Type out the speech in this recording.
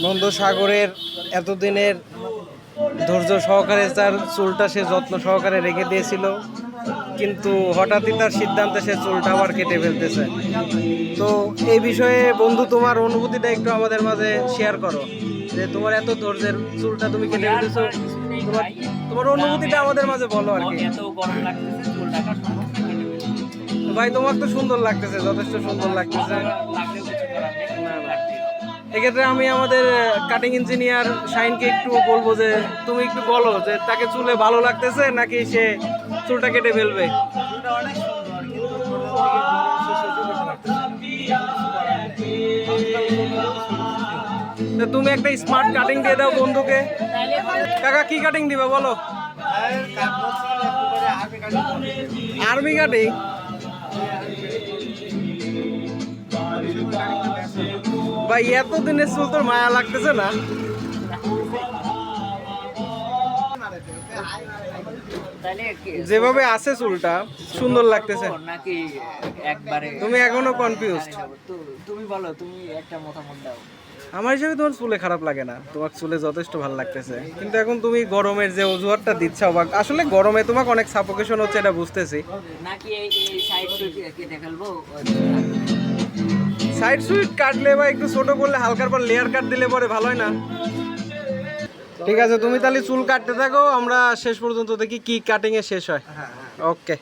বন্ধু সাগরের এতদিনের ধৈর্য সহকারে তার চুলটা সে যত্ন সহকারে রেখে দিয়েছিল, কিন্তু হঠাৎই তার সিদ্ধান্তে সে চুলটা আবার কেটে ফেলতেছে। তো এই বিষয়ে বন্ধু তোমার অনুভূতিটা একটু আমাদের মাঝে শেয়ার করো, যে তোমার এত ধৈর্যের চুলটা তুমি কেটে ফেলতেছো, তোমার তোমার অনুভূতিটা আমাদের মাঝে বলো আর কি। ভাই তোমার তো সুন্দর লাগতেছে, যথেষ্ট সুন্দর লাগতেছে। এক্ষেত্রে আমি আমাদের কাটিং ইঞ্জিনিয়ার শাইনকে একটু বলবো যে তুমি একটু বলো যে তাকে চুলে ভালো লাগতেছে নাকি সে চুলটা কেটে ফেলবে। তুমি একটা স্মার্ট কাটিং দিয়ে দাও বন্ধুকে। কাকা কি কাটিং দিবে বলো। Army cutting. ভাই এতদিনের চুল তোর মায়া লাগতেছে না? যেভাবে আছে চুলটা সুন্দর লাগতেছে নাকি একবারে তুমি এখনো কনফিউজড? তুমি বলো, তুমি একটা মতামত দাও। আমার হিসেবে তোমার চুলে খারাপ লাগে না, তোমার চুলে যথেষ্ট ভালো লাগতেছে, কিন্তু এখন তুমি গরমের যে অজুহাতটা দিচ্ছ, আসলে গরমে তোমাকে অনেক সাফোকেশন হচ্ছে, এটা বুঝতেছি। নাকি এই সাইড কেটে ফেলবো? সাইড সুইট কাটলে বা একটু ছোট করলে হালকার পর লেয়ার কাট দিলে পরে ভালো হয় না? ঠিক আছে, তুমি তাহলে চুল কাটতে থাকো, আমরা শেষ পর্যন্ত দেখি কি কাটিং এ শেষ হয়। ওকে।